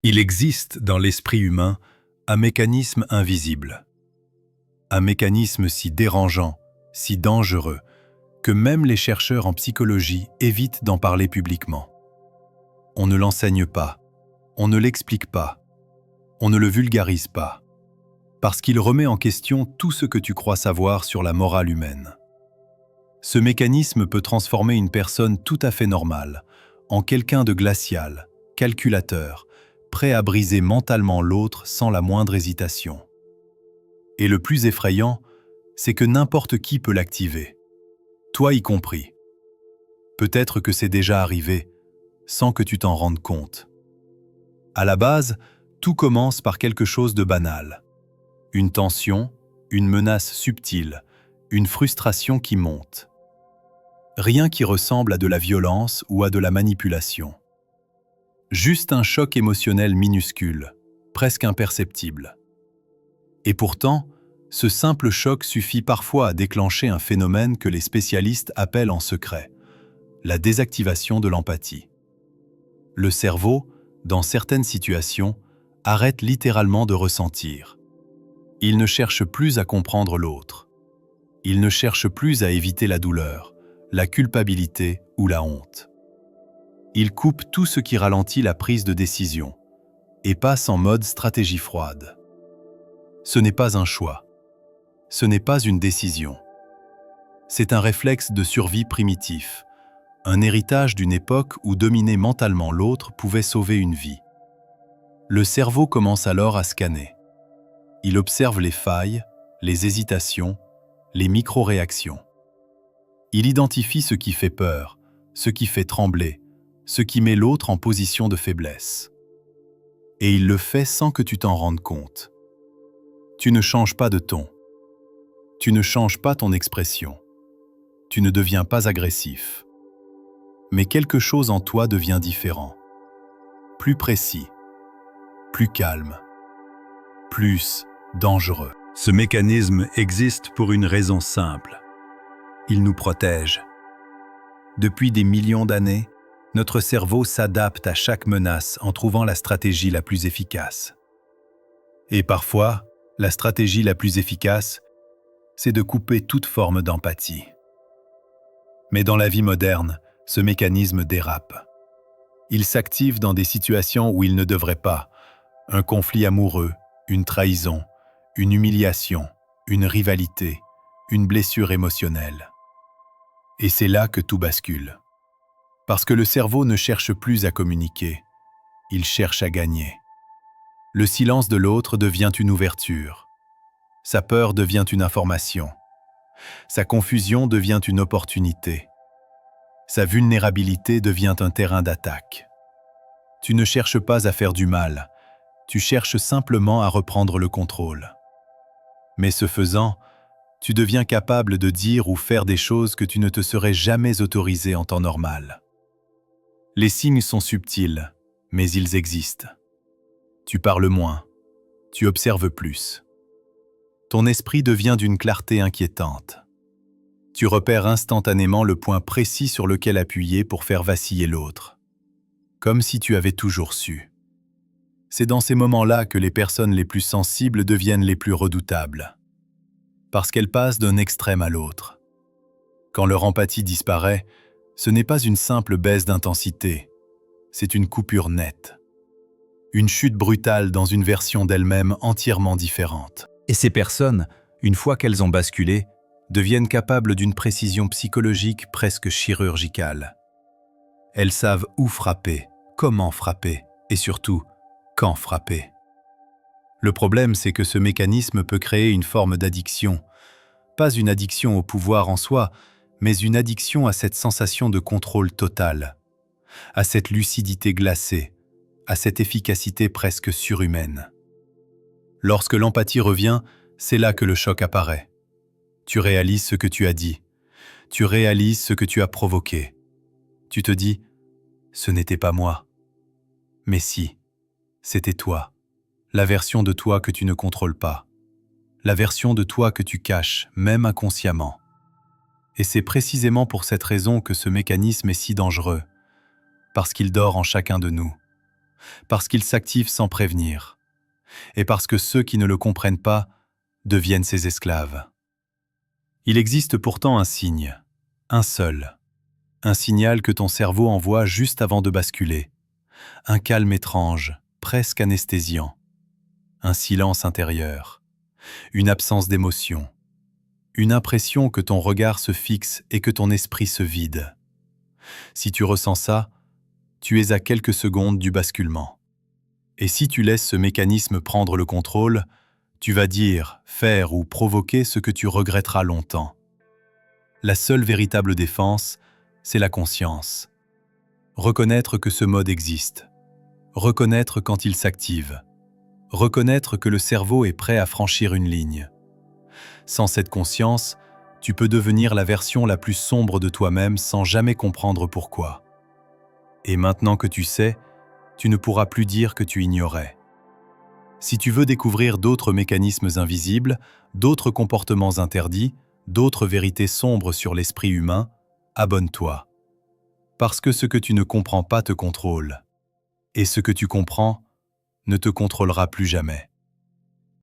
Il existe dans l'esprit humain un mécanisme invisible, un mécanisme si dérangeant, si dangereux, que même les chercheurs en psychologie évitent d'en parler publiquement. On ne l'enseigne pas, on ne l'explique pas, on ne le vulgarise pas, parce qu'il remet en question tout ce que tu crois savoir sur la morale humaine. Ce mécanisme peut transformer une personne tout à fait normale en quelqu'un de glacial, calculateur, prêt à briser mentalement l'autre sans la moindre hésitation. Et le plus effrayant, c'est que n'importe qui peut l'activer, toi y compris. Peut-être que c'est déjà arrivé, sans que tu t'en rendes compte. À la base, tout commence par quelque chose de banal. Une tension, une menace subtile, une frustration qui monte. Rien qui ressemble à de la violence ou à de la manipulation. Juste un choc émotionnel minuscule, presque imperceptible. Et pourtant, ce simple choc suffit parfois à déclencher un phénomène que les spécialistes appellent en secret la désactivation de l'empathie. Le cerveau, dans certaines situations, arrête littéralement de ressentir. Il ne cherche plus à comprendre l'autre. Il ne cherche plus à éviter la douleur, la culpabilité ou la honte. Il coupe tout ce qui ralentit la prise de décision et passe en mode stratégie froide. Ce n'est pas un choix. Ce n'est pas une décision. C'est un réflexe de survie primitif, un héritage d'une époque où dominer mentalement l'autre pouvait sauver une vie. Le cerveau commence alors à scanner. Il observe les failles, les hésitations, les micro-réactions. Il identifie ce qui fait peur, ce qui fait trembler, ce qui met l'autre en position de faiblesse. Et il le fait sans que tu t'en rendes compte. Tu ne changes pas de ton. Tu ne changes pas ton expression. Tu ne deviens pas agressif. Mais quelque chose en toi devient différent. Plus précis, plus calme, plus dangereux. Ce mécanisme existe pour une raison simple. Il nous protège. Depuis des millions d'années, notre cerveau s'adapte à chaque menace en trouvant la stratégie la plus efficace. Et parfois, la stratégie la plus efficace, c'est de couper toute forme d'empathie. Mais dans la vie moderne, ce mécanisme dérape. Il s'active dans des situations où il ne devrait pas. Un conflit amoureux, une trahison, une humiliation, une rivalité, une blessure émotionnelle. Et c'est là que tout bascule. Parce que le cerveau ne cherche plus à communiquer, il cherche à gagner. Le silence de l'autre devient une ouverture. Sa peur devient une information. Sa confusion devient une opportunité. Sa vulnérabilité devient un terrain d'attaque. Tu ne cherches pas à faire du mal, tu cherches simplement à reprendre le contrôle. Mais ce faisant, tu deviens capable de dire ou faire des choses que tu ne te serais jamais autorisé en temps normal. Les signes sont subtils, mais ils existent. Tu parles moins, tu observes plus. Ton esprit devient d'une clarté inquiétante. Tu repères instantanément le point précis sur lequel appuyer pour faire vaciller l'autre. Comme si tu avais toujours su. C'est dans ces moments-là que les personnes les plus sensibles deviennent les plus redoutables. Parce qu'elles passent d'un extrême à l'autre. Quand leur empathie disparaît, ce n'est pas une simple baisse d'intensité, c'est une coupure nette. Une chute brutale dans une version d'elle-même entièrement différente. Et ces personnes, une fois qu'elles ont basculé, deviennent capables d'une précision psychologique presque chirurgicale. Elles savent où frapper, comment frapper, et surtout, quand frapper. Le problème, c'est que ce mécanisme peut créer une forme d'addiction. Pas une addiction au pouvoir en soi, mais une addiction à cette sensation de contrôle total, à cette lucidité glacée, à cette efficacité presque surhumaine. Lorsque l'empathie revient, c'est là que le choc apparaît. Tu réalises ce que tu as dit, tu réalises ce que tu as provoqué. Tu te dis, ce n'était pas moi. Mais si, c'était toi, la version de toi que tu ne contrôles pas, la version de toi que tu caches, même inconsciemment. Et c'est précisément pour cette raison que ce mécanisme est si dangereux, parce qu'il dort en chacun de nous. parce qu'il s'active sans prévenir, et parce que ceux qui ne le comprennent pas deviennent ses esclaves. Il existe pourtant un signe, un seul, un signal que ton cerveau envoie juste avant de basculer, un calme étrange, presque anesthésiant, un silence intérieur, une absence d'émotion, une impression que ton regard se fixe et que ton esprit se vide. Si tu ressens ça, tu es à quelques secondes du basculement. Et si tu laisses ce mécanisme prendre le contrôle, tu vas dire, faire ou provoquer ce que tu regretteras longtemps. La seule véritable défense, c'est la conscience. Reconnaître que ce mode existe. Reconnaître quand il s'active. Reconnaître que le cerveau est prêt à franchir une ligne. Sans cette conscience, tu peux devenir la version la plus sombre de toi-même sans jamais comprendre pourquoi. Et maintenant que tu sais, tu ne pourras plus dire que tu ignorais. Si tu veux découvrir d'autres mécanismes invisibles, d'autres comportements interdits, d'autres vérités sombres sur l'esprit humain, abonne-toi. Parce que ce que tu ne comprends pas te contrôle. Et ce que tu comprends ne te contrôlera plus jamais.